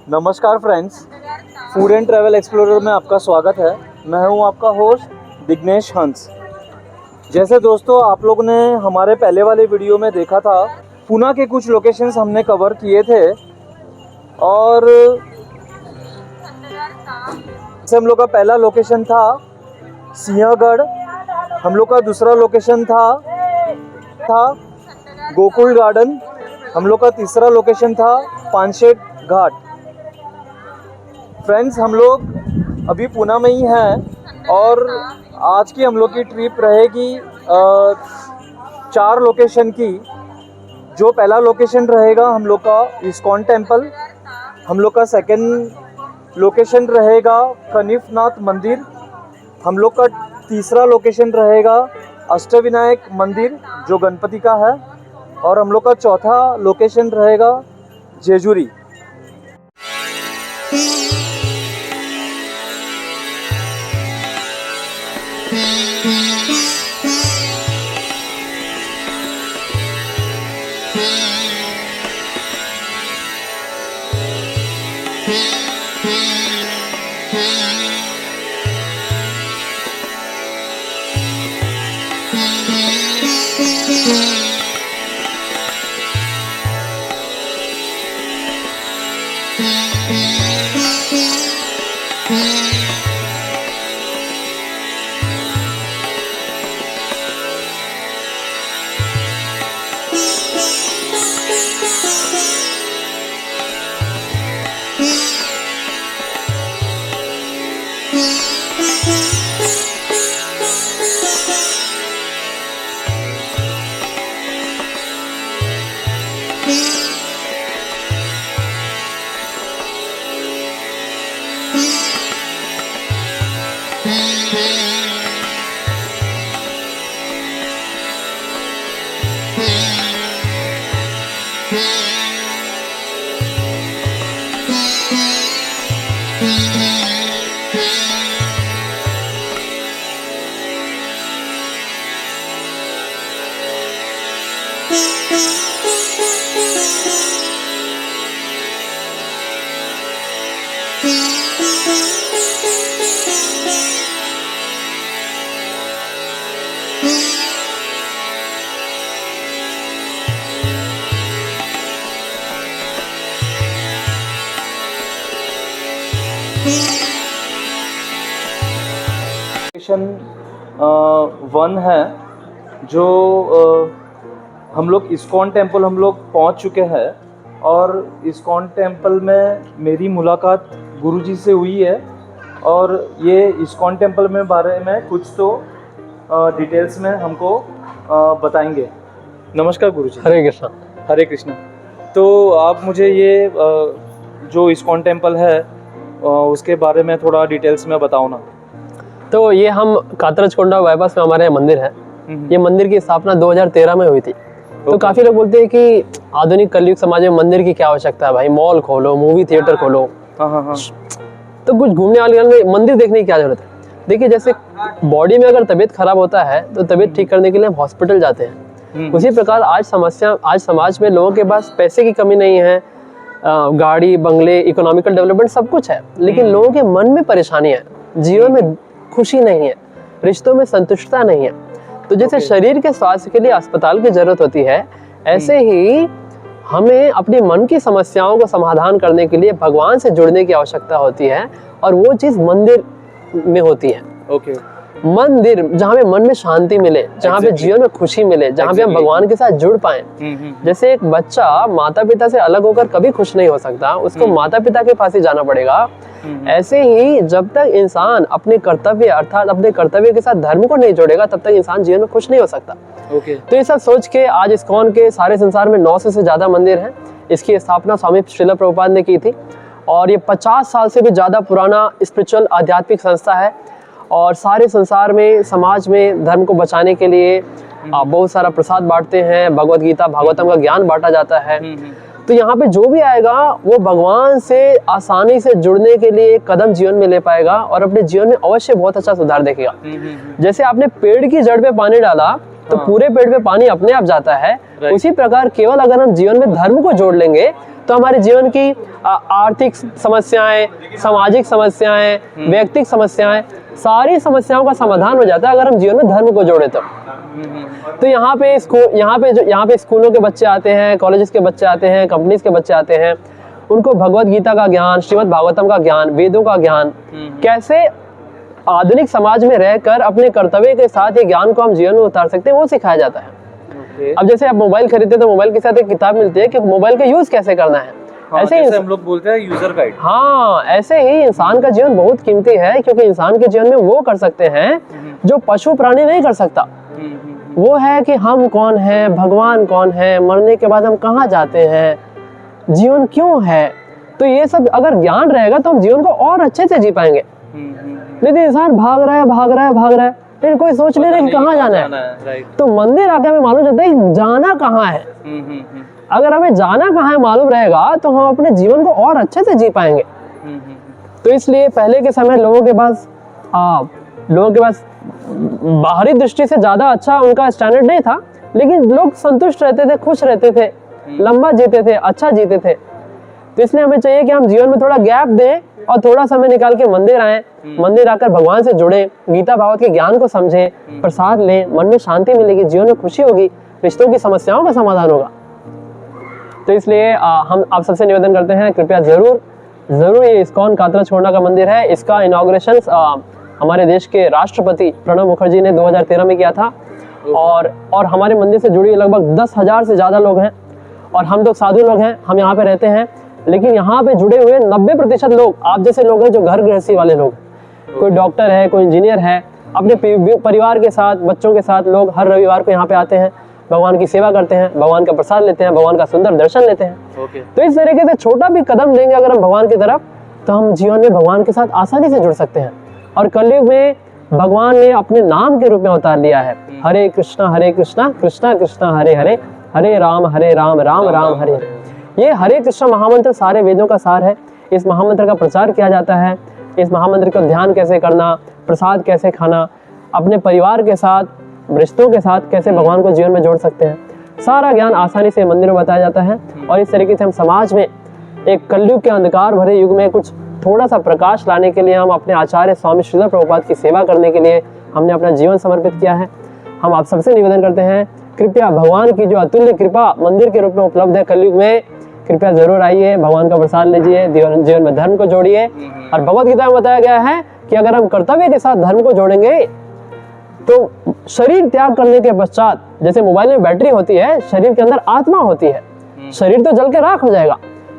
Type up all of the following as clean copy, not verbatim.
नमस्कार friends, food and travel explorer में आपका स्वागत है। मैं हूं आपका होस्ट दिग्नेश हंस। जैसे दोस्तों आप लोग ने हमारे पहले वाले वीडियो में देखा था, पुणे के कुछ लोकेशंस हमने कवर किए थे और जैसे हम लोग का पहला लोकेशन था सिंहगढ़, हम लोग का दूसरा लोकेशन था गोकुल गार्डन, हम लोग का तीसरा लोकेशन था पानशेट घाट। फ्रेंड्स, हम लोग अभी पुणे में ही हैं और आज की हम लोग की ट्रिप रहेगी 4 लोकेशन की। जो पहला लोकेशन रहेगा हम लोग का इस्कॉन टेम्पल, हम लोग का सेकंड लोकेशन रहेगा कनिफनाथ मंदिर, हम लोग का तीसरा लोकेशन रहेगा अष्टविनायक मंदिर जो गणपति का है, और हम लोग का चौथा लोकेशन रहेगा जेजुरी। लोकेशन 1 है जो हम लोग इस्कॉन टेम्पल हम लोग पहुंच चुके हैं, और इस्कॉन टेम्पल में मेरी मुलाकात गुरुजी से हुई है और ये इस्कॉन टेम्पल में बारे में कुछ तो डिटेल्स में हमको बताएंगे। नमस्कार गुरुजी। हरे कृष्णा। हरे कृष्णा। तो आप मुझे ये जो इस्कॉन टेम्पल है उसके बारे में थोड़ा डिटेल्स में बताओ ना। तो ये हम कातराजकोंडा बाईपास में हमारे मंदिर है। ये मंदिर की स्थापना 2013 में हुई थी। तो काफी लोग बोलते हैं कि आधुनिक कलयुग समाज में मंदिर की क्या आवश्यकता है भाई, मॉल खोलो, मूवी थिएटर खोलो। हाँ। तो कुछ घूमने वाले में मंदिर देखने की क्या जरूरत है। देखिए, जैसे बॉडी में अगर तबीयत खराब होता है तो तबीयत ठीक करने के लिए हम हॉस्पिटल जाते हैं। उसी प्रकार आज समाज में लोगों के पास पैसे की कमी नहीं है, गाड़ी बंगले इकोनॉमिकल डेवलपमेंट सब कुछ है, लेकिन लोगों के मन में परेशानी है, जीवन में खुशी नहीं है, रिश्तों में संतुष्टता नहीं है। तो जैसे शरीर के स्वास्थ्य के लिए अस्पताल की जरूरत होती है, ऐसे ही हमें अपने मन की समस्याओं को समाधान करने के लिए भगवान से जुड़ने की आवश्यकता होती है, और वो चीज मंदिर में होती है। मंदिर जहाँ पे मन में शांति मिले, जहाँ पे जीवन में खुशी मिले, जहाँ पे हम भगवान के साथ जुड़ पाए। जैसे एक बच्चा माता पिता से अलग होकर कभी खुश नहीं हो सकता, उसको माता पिता के पास ही जाना पड़ेगा। ऐसे ही जब तक इंसान अपने कर्तव्य अर्थात अपने कर्तव्य के साथ धर्म को नहीं जोड़ेगा, तब तक इंसान जीवन में खुश नहीं हो सकता। तो ये सब सोच के आज इस्कॉन के सारे संसार में 900 से ज्यादा मंदिर हैं। इसकी स्थापना स्वामी श्रील प्रभुपाद ने की थी, और ये 50 साल से भी ज्यादा पुराना स्पिरिचुअल आध्यात्मिक संस्था है, और सारे संसार में समाज में धर्म को बचाने के लिए बहुत सारा प्रसाद बांटते हैं, भगवत गीता भागवतम का ज्ञान बांटा जाता है। तो यहाँ पे जो भी आएगा वो भगवान से आसानी से जुड़ने के लिए एक कदम जीवन में ले पाएगा और अपने जीवन में अवश्य बहुत अच्छा सुधार देखेगा। जैसे आपने पेड़ की जड़ पे पानी डाला तो पूरे पेड़ पे पानी अपने आप जाता है, उसी प्रकार केवल अगर हम जीवन में धर्म को जोड़ लेंगे तो हमारे जीवन की आर्थिक समस्याएं, सामाजिक समस्याएं, व्यक्तिगत समस्याएं, सारी समस्याओं का समाधान हो जाता है अगर हम जीवन में धर्म को जोड़े तो यहाँ पे स्कूलों के बच्चे आते हैं, कॉलेजेस के बच्चे आते हैं, कंपनीज के बच्चे आते हैं, उनको भगवत गीता का ज्ञान, श्रीमद् भागवतम का ज्ञान, वेदों का ज्ञान, कैसे आधुनिक समाज में रहकर अपने कर्तव्य के साथ ये ज्ञान को हम जीवन में उतार सकते हैं, वो सिखाया जाता है। अब जैसे आप मोबाइल खरीदते हैं तो मोबाइल के साथ एक किताब मिलती है कि मोबाइल का यूज कैसे करना है। ऐसे ही हम लोग बोलते हैं यूजर गाइड। हाँ, ऐसे ही इंसान का जीवन बहुत कीमती है, क्योंकि इंसान के जीवन में वो कर सकते हैं जो पशु प्राणी नहीं कर सकता। वो है कि हम कौन है, भगवान कौन है, मरने के बाद हम कहाँ जाते हैं, जीवन क्यों है। तो ये सब अगर ज्ञान रहेगा तो हम जीवन को और अच्छे से जी पाएंगे। लेकिन इंसान भाग रहा है, फिर कोई सोच नहीं रहा कि कहाँ जाना है। तो मंदिर आके हमें मालूम चलता है जाना कहाँ है। अगर हमें जाना कहाँ है मालूम रहेगा तो हम अपने जीवन को और अच्छे से जी पाएंगे। तो इसलिए पहले के समय लोगों के पास बाहरी दृष्टि से ज्यादा अच्छा उनका स्टैंडर्ड नहीं था, लेकिन लोग संतुष्ट रहते थे, खुश रहते थे, लंबा जीते थे, अच्छा जीते थे। तो इसलिए हमें चाहिए कि हम जीवन में थोड़ा गैप दें और थोड़ा समय निकाल के मंदिर आए, मंदिर आकर भगवान से जुड़े, गीता भागवत के ज्ञान को समझें, प्रसाद लें, मन में शांति मिलेगी, जीवन में खुशी होगी, रिश्तों की समस्याओं का समाधान होगा। तो इसलिए हम आप सबसे निवेदन करते हैं, कृपया जरूर ये इस्कॉन कातरा छोड़ना का मंदिर है, इसका इनॉग्रेशन हमारे देश के राष्ट्रपति प्रणब मुखर्जी ने 2013 में किया था। और हमारे मंदिर से जुड़ी लगभग 10,000 से ज़्यादा लोग हैं, और हम लोग साधु लोग हैं, हम यहाँ पे रहते हैं। लेकिन यहाँ पे जुड़े हुए 90% लोग आप जैसे लोग हैं, जो घर गृहस्थी वाले लोग, कोई डॉक्टर है, कोई इंजीनियर है, अपने परिवार के साथ, बच्चों के साथ लोग हर रविवार को यहाँ पे आते हैं, भगवान की सेवा करते हैं, भगवान का प्रसाद लेते हैं, भगवान का सुंदर दर्शन लेते हैं। तो इस तरीके से छोटा भी कदम लेंगे अगर हम भगवान की तरफ, तो हम जीवन में भगवान के साथ आसानी से जुड़ सकते हैं। और कलयुग में भगवान ने अपने नाम के रूप में अवतार लिया है। हरे कृष्णा कृष्णा कृष्णा हरे हरे, हरे राम राम राम हरे हरे। ये हरे कृष्णा महामंत्र सारे वेदों का सार है। इस महामंत्र का प्रचार किया जाता है। इस महामंत्र का ध्यान कैसे करना, प्रसाद कैसे खाना, अपने परिवार के साथ, रिश्तों के साथ कैसे भगवान को जीवन में जोड़ सकते हैं, सारा ज्ञान आसानी से मंदिर में बताया जाता है। और इस तरीके से हम समाज में एक कलयुग के अंधकार भरे युग में कुछ थोड़ा सा प्रकाश लाने के लिए, हम अपने आचार्य स्वामी श्रील प्रभुपाद की सेवा करने के लिए हमने अपना जीवन समर्पित किया है। हम आप सबसे निवेदन करते हैं, कृपया भगवान की जो अतुल्य कृपा मंदिर के रूप में उपलब्ध है कलयुग में, कृपया जरूर आइए, भगवान का प्रसाद लीजिए, जीवन में धर्म को जोड़िए। और भगवत गीता में बताया गया है कि अगर हम कर्तव्य के साथ धर्म को जोड़ेंगे तो शरीर त्याग करने के पश्चात, जैसे मोबाइल में बैटरी होती है, शरीर के अंदर आत्मा होती है। शरीर तो जल के राख हो जाएगा,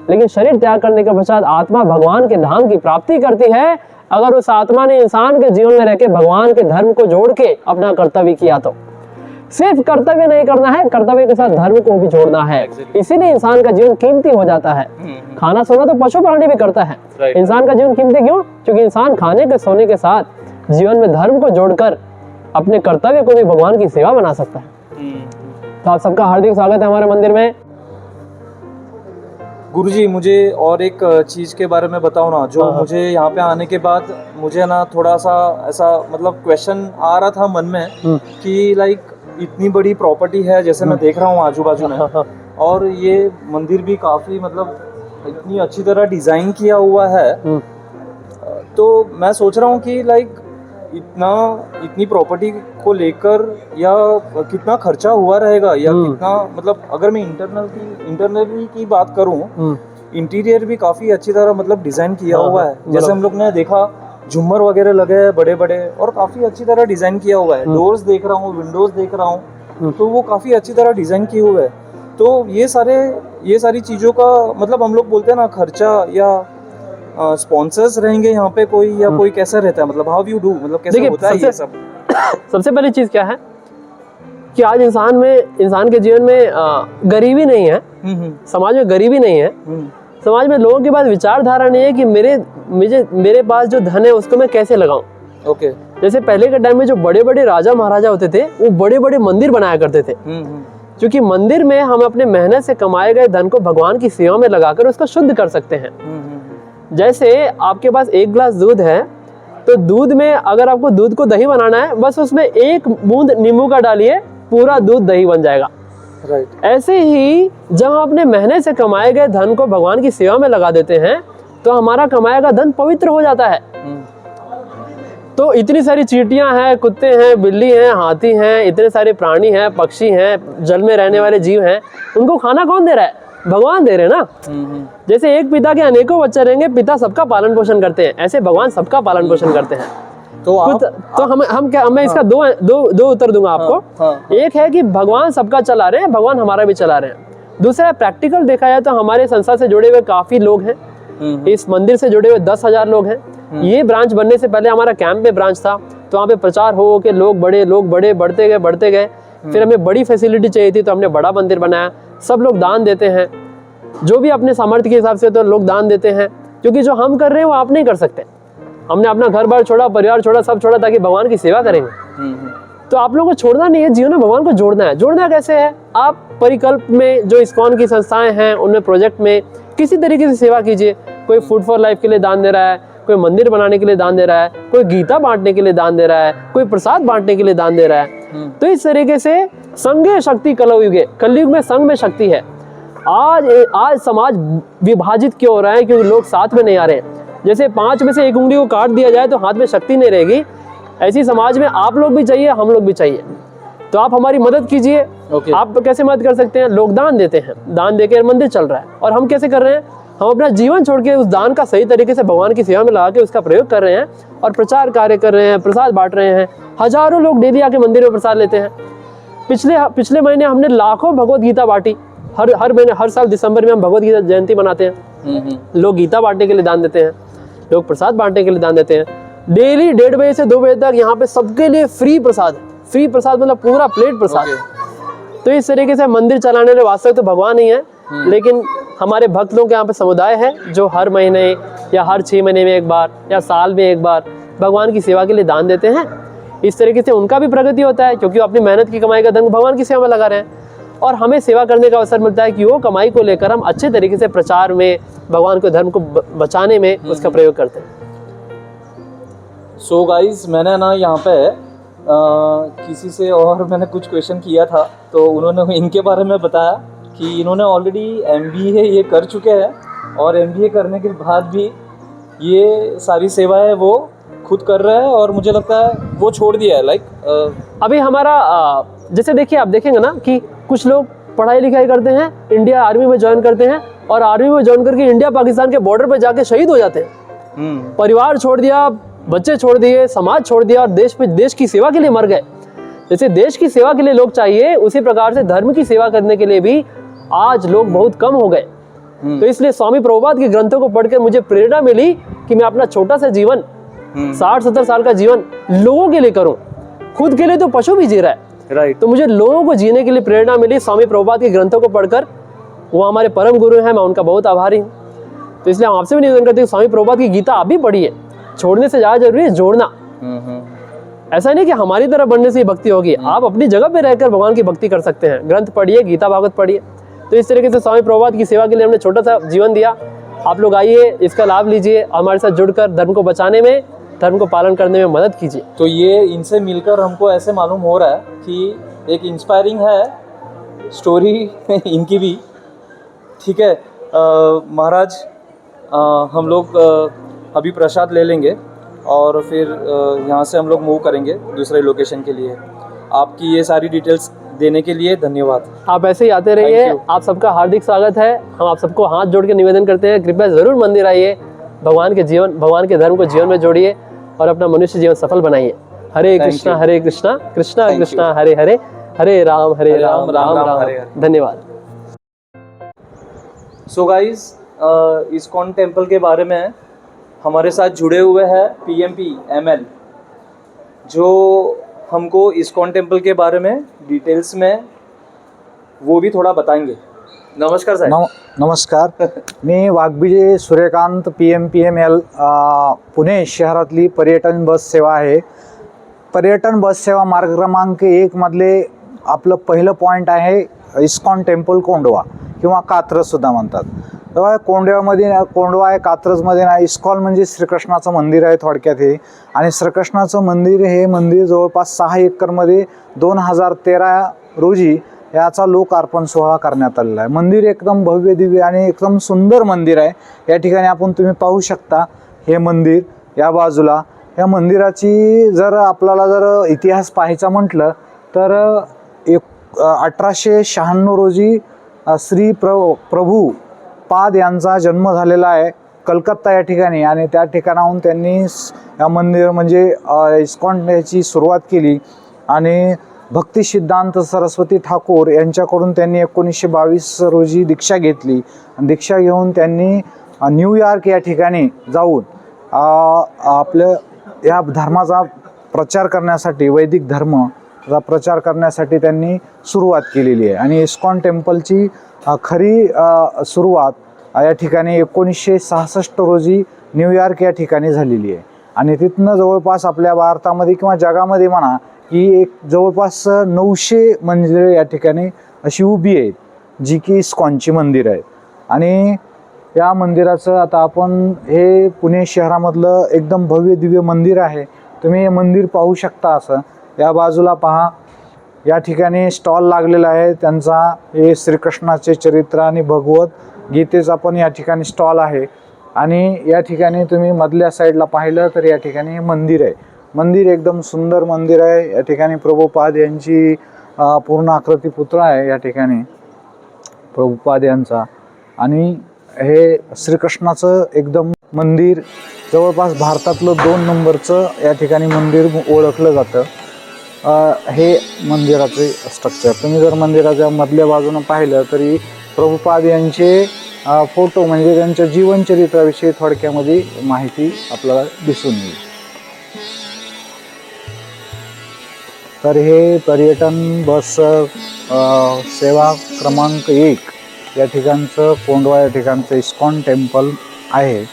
लेकिन शरीर त्याग करने के पश्चात आत्मा भगवान के धाम की प्राप्ति करती है, अगर उस आत्मा ने इंसान के जीवन में रहकर भगवान के धर्म को जोड़ के अपना कर्तव्य किया। तो सिर्फ कर्तव्य नहीं करना है, कर्तव्य के साथ धर्म को भी जोड़ना है। इसीलिए इंसान का जीवन कीमती हो जाता है। खाना सोना तो पशु प्राणी भी करता है, इंसान का जीवन कीमती क्यों? क्योंकि इंसान खाने के सोने के साथ जीवन में धर्म को जोड़कर अपने कर्तव्य को भी भगवान की सेवा बना सकता है। तो आप सबका हार्दिक स्वागत है हमारे मंदिर में। गुरुजी, मुझे और एक चीज़ के बारे में बताओ ना, जो मुझे यहाँ पे आने के बाद मुझे ना थोड़ा सा ऐसा मतलब क्वेश्चन आ रहा था मन में कि लाइक इतनी बड़ी प्रॉपर्टी है, जैसे मैं देख रहा हूँ आजू बाजू में, और ये मंदिर भी काफ़ी मतलब इतनी अच्छी तरह डिज़ाइन किया हुआ है। तो मैं सोच रहा हूँ कि लाइक इतनी प्रॉपर्टी को लेकर या कितना खर्चा हुआ रहेगा, या कितना मतलब अगर मैं इंटरनली की बात करूं, इंटीरियर भी काफ़ी अच्छी तरह मतलब डिज़ाइन किया हुआ है। जैसे हम लोग ने देखा झूमर वगैरह लगे हैं बड़े बड़े, और काफ़ी अच्छी तरह डिज़ाइन किया हुआ है। डोर्स देख रहा हूँ, विंडोज़ देख रहा हूँ, तो वो काफ़ी अच्छी तरह डिज़ाइन किए हुए है। तो ये सारी चीज़ों का मतलब हम लोग बोलते हैं ना, खर्चा या स्पॉन्सर्स रहेंगे यहाँ पे कोई, या कोई कैसा रहता है, मतलब हाउ यू डू, मतलब कैसे होता है ये सब? सबसे पहली चीज क्या है कि आज इंसान के जीवन में गरीबी नहीं है, समाज में गरीबी नहीं है। समाज में लोगों के पास विचारधारा नहीं है कि मेरे पास जो धन है उसको मैं कैसे लगाऊं। ओके। जैसे पहले के टाइम में जो बड़े बड़े राजा महाराजा होते थे, वो बड़े बड़े मंदिर बनाया करते थे, क्योंकि मंदिर में हम अपने मेहनत से कमाए गए धन को भगवान की सेवा में लगाकर उसको शुद्ध कर सकते हैं। जैसे आपके पास एक गिलास दूध है, तो दूध में अगर आपको दूध को दही बनाना है, बस उसमें एक बूंद नींबू का डालिए, पूरा दूध दही बन जाएगा। राइट। ऐसे ही जब हम अपने मेहनत से कमाए गए धन को भगवान की सेवा में लगा देते हैं तो हमारा कमाया गया धन पवित्र हो जाता है। तो इतनी सारी चींटियां हैं, कुत्ते हैं, बिल्ली हैं, हाथी हैं, इतने सारे प्राणी हैं, पक्षी हैं, जल में रहने वाले जीव हैं, उनको खाना कौन दे रहा है? भगवान दे रहे हैं ना। जैसे एक पिता के अनेकों बच्चे रहेंगे, पिता सबका पालन पोषण करते हैं, ऐसे भगवान सबका पालन पोषण करते हैं। तो मैं इसका दो उत्तर दूंगा आपको। एक है कि भगवान सबका चला रहे हैं, भगवान हमारा भी चला रहे हैं। दूसरा प्रैक्टिकल देखा जाए तो हमारे संस्था से जुड़े हुए काफी लोग हैं, इस मंदिर से जुड़े हुए 10,000 लोग हैं। ये ब्रांच बनने से पहले हमारा कैंप में ब्रांच था, तो वहाँ पे प्रचार हो के लोग बड़े बढ़ते गए। फिर हमें बड़ी फैसिलिटी चाहिए थी तो हमने बड़ा मंदिर बनाया। सब लोग दान देते हैं, जो भी अपने सामर्थ्य के हिसाब से तो लोग दान देते हैं, क्योंकि जो हम कर रहे हैं वो आप नहीं कर सकते। हमने अपना घर बार छोड़ा, परिवार छोड़ा, सब छोड़ा ताकि भगवान की सेवा करेंगे। तो आप लोगों को छोड़ना नहीं है, जीवन में भगवान को जोड़ना है। जोड़ना कैसे है? आप परिकल्प में जो इस्कॉन की संस्थाएं हैं उनमें प्रोजेक्ट में किसी तरीके से सेवा कीजिए। कोई फूड फॉर लाइफ के लिए दान दे रहा है, कोई मंदिर बनाने के लिए दान दे रहा है, कोई गीता बांटने के लिए दान दे रहा है, कोई प्रसाद बांटने के लिए दान दे रहा है। तो इस तरीके से संघे शक्ति कलयुगे, कलयुग में संघ में शक्ति है। आज समाज विभाजित क्यों हो रहा है? क्योंकि लोग साथ में नहीं आ रहे हैं। जैसे 5 में से एक उंगली को काट दिया जाए तो हाथ में शक्ति नहीं रहेगी, ऐसी समाज में आप लोग भी चाहिए, हम लोग भी चाहिए। तो आप हमारी मदद कीजिए। आप कैसे मदद कर सकते हैं? लोग दान देते हैं, दान देकर मंदिर चल रहा है। और हम कैसे कर रहे हैं? हम अपना जीवन छोड़ के उस दान का सही तरीके से भगवान की सेवा में लगा के उसका प्रयोग कर रहे हैं और प्रचार कार्य कर रहे हैं, प्रसाद बांट रहे हैं। हजारों लोग डेली आके मंदिर में प्रसाद लेते हैं। पिछले महीने हमने लाखों भगवत गीता बांटी। हर महीने, हर साल दिसंबर में हम भगवत गीता जयंती मनाते हैं। लोग गीता बांटने के लिए दान देते हैं, लोग प्रसाद बांटने के लिए दान देते हैं। डेली 1:30 बजे से 2 बजे तक यहाँ पे सबके लिए फ्री प्रसाद मतलब पूरा प्लेट प्रसाद। तो इस तरीके से मंदिर चलाने वाले वास्तव तो भगवान ही है, लेकिन हमारे भक्त लोग के यहाँ पे समुदाय है जो हर महीने या हर 6 महीने में एक बार या साल में एक बार भगवान की सेवा के लिए दान देते हैं। इस तरीके से उनका भी प्रगति होता है, क्योंकि वो अपनी मेहनत की कमाई का धन भगवान की सेवा में लगा रहे हैं। और हमें सेवा करने का अवसर मिलता है कि वो कमाई को लेकर हम अच्छे तरीके से प्रचार में, भगवान को, धर्म को बचाने में उसका प्रयोग करते हैं। सो गाइज, मैंने ना यहाँ पे किसी से और मैंने कुछ क्वेश्चन किया था, तो उन्होंने इनके बारे में बताया कि इन्होंने ऑलरेडी MBA ये कर चुके हैं और MBA करने के बाद भी ये सारी सेवाएं वो खुद कर रहे हैं, और मुझे लगता है वो छोड़ दिया है। अभी हमारा जैसे देखिए, आप देखेंगे ना कि कुछ लोग पढ़ाई लिखाई करते हैं, इंडिया आर्मी में ज्वाइन करते हैं, और आर्मी में ज्वाइन करके इंडिया पाकिस्तान के बॉर्डर पर जाके शहीद हो जाते हैं। परिवार छोड़ दिया, बच्चे छोड़ दिए, समाज छोड़ दिया, और देश की सेवा के लिए मर गए। जैसे देश की सेवा के लिए लोग चाहिए, उसी प्रकार से धर्म की सेवा करने के लिए भी आज लोग बहुत कम हो गए। तो इसलिए स्वामी प्रभुपाद के ग्रंथों को पढ़कर मुझे प्रेरणा मिली कि मैं अपना छोटा सा जीवन, 60-70 साल का जीवन लोगों के लिए करूं। खुद के लिए तो पशु भी जी रहा है, राइट। तो मुझे लोगों को जीने के लिए प्रेरणा मिली स्वामी प्रभुपाद के ग्रंथों को पढ़कर। वो हमारे परम गुरु हैं, मैं उनका बहुत आभारी हूँ। तो इसलिए हम आपसे भी निवेदन करते हैं, स्वामी प्रभुपाद की गीता आप भी पढ़िए। छोड़ने से ज्यादा जरूरी है जोड़ना। ऐसा नहीं कि हमारी तरह बनने से ही भक्ति होगी, आप अपनी जगह पे रहकर भगवान की भक्ति कर सकते हैं। ग्रंथ पढ़िए, गीता भागवत पढ़िए। तो इस तरीके से स्वामी प्रभुपाद की सेवा के लिए हमने छोटा सा जीवन दिया। आप लोग आइए, इसका लाभ लीजिए, हमारे साथ जुड़कर धर्म को बचाने में, धर्म को पालन करने में मदद कीजिए। तो ये इनसे मिलकर हमको ऐसे मालूम हो रहा है कि एक इंस्पायरिंग है स्टोरी इनकी भी। ठीक है महाराज, हम लोग अभी प्रसाद ले लेंगे और फिर यहाँ से हम लोग मूव करेंगे दूसरे लोकेशन के लिए। आपकी ये सारी डिटेल्स देने के लिए धन्यवाद। आप ऐसे ही आते रहिए, आप सबका हार्दिक स्वागत है। हम आप सबको हाथ जोड़ के निवेदन करते हैं, कृपया ज़रूर मंदिर आइए, भगवान के धर्म को जीवन में जोड़िए और अपना मनुष्य जीवन सफल बनाइए। हरे कृष्णा कृष्णा कृष्णा हरे हरे, हरे राम राम राम हरे। धन्यवाद। सो गाइज, इस्कॉन टेम्पल के बारे में हमारे साथ जुड़े हुए हैं PMP ML, जो हमको इस्कॉन टेम्पल के बारे में डिटेल्स में वो भी थोड़ा बताएंगे। नमस्कार साहेब। नमस्कार, मी वाघबिजे सूर्यकांत, PMP ML पुणे शहरातली पर्यटन बस सेवा आहे। पर्यटन बस सेवा मार्ग क्रमांक 1 मधले आपलं पहिलं पॉईंट आहे इस्कॉन टेम्पल कोंडवा किंवा कात्रज सुद्धा म्हणतात। तेव्हा कोंडवा आहे कात्रजमध्ये ना, इस्कॉन म्हणजे श्रीकृष्णाचं मंदिर आहे थोडक्यात हे। आणि श्रीकृष्णाचं मंदिर हे मंदिर जवळपास 6 एकरमध्ये 2013 रोजी याचा लोकार्पण सोहळा करण्यात आलेला आहे। मंदिर एकदम भव्य दिव्य आणि एकदम सुंदर मंदिर आहे। या ठिकाणी आपण तुम्ही पाहू शकता हे मंदिर या बाजूला। या मंदिराची जर आपल्याला जर इतिहास पाहायचा म्हटलं तर 1896 रोजी श्री प्रभू पाद यांचा जन्म झालेला आहे कलकत्ता या ठिकाणी, आणि त्या ठिकाणाहून त्यांनी या मंदिर म्हणजे इस्कॉन याची सुरुवात केली। आणि भक्ती सिद्धांत सरस्वती ठाकूर यांच्याकडून त्यांनी 1922 रोजी दीक्षा घेतली। दीक्षा घेऊन त्यांनी न्यूयॉर्क या ठिकाणी जाऊन आपल्या या धर्माचा प्रचार करण्यासाठी, वैदिक धर्माचा प्रचार करण्यासाठी त्यांनी सुरुवात केलेली आहे। आणि इस्कॉन टेम्पलची खरी सुरुवात या ठिकाणी 1966 रोजी न्यूयॉर्क या ठिकाणी झालेली आहे। आणि तिथनं जवळपास आपल्या भारतामध्ये किंवा जगामध्ये म्हणा की एक जवळपास 900 मंदिरे या ठिकाणी अशी उभी आहेत, जी की इस्कॉनची मंदिर आहेत। आणि या मंदिराचं आता आपण हे पुणे शहरामधलं एकदम भव्य दिव्य मंदिर आहे। तुम्ही हे मंदिर पाहू शकता। असं या बाजूला पहा, या ठिकाणी स्टॉल लागलेला आहे त्यांचा, हे श्रीकृष्णाचे चरित्र आणि भगवत गीतेचा पण या ठिकाणी स्टॉल आहे। आणि या ठिकाणी तुम्ही मधल्या साईडला पाहिलं तर या ठिकाणी हे मंदिर आहे। मंदिर एकदम सुंदर मंदिर आहे। या ठिकाणी प्रभुपाद यांची पूर्ण आकृती पुतळा आहे या ठिकाणी प्रभुपाद यांचा। आणि हे श्रीकृष्णाचं एकदम मंदिर जवळपास भारतातलं 2 नंबरचं या ठिकाणी मंदिर ओळखलं जातं। हे मंदिराचे स्ट्रक्चर तुम्ही जर मंदिराच्या मधल्या बाजूनं पाहिलं तरी प्रभुपाद यांचे फोटो म्हणजे त्यांच्या जीवनचरित्राविषयी थोडक्यामध्ये माहिती आपल्याला दिसून येईल। तर हे पर्यटन बस सेवा क्रमांक 1 या ठिकाणचं कोंढवा या ठिकाणचं इस्कॉन टेम्पल आहे।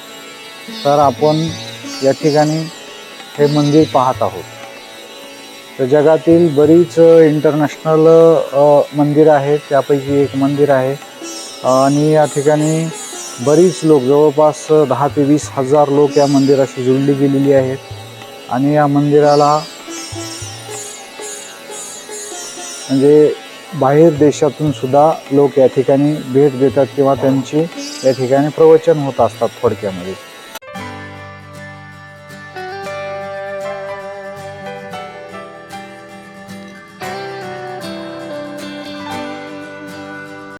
तर आपण या ठिकाणी हे मंदिर पाहत आहोत। तर जगातील बरीच इंटरनॅशनल मंदिर आहेत, त्यापैकी एक मंदिर आहे। आणि या ठिकाणी बरीच लोक, जवळपास 10 ते 20 हजार लोक या मंदिराशी जोडली गेलेली आहेत। आणि या मंदिराला म्हणजे बाहेर देशातून सुद्धा लोक या ठिकाणी भेट देतात किंवा त्यांची या ठिकाणी प्रवचन होत असतात थोडक्यामध्ये।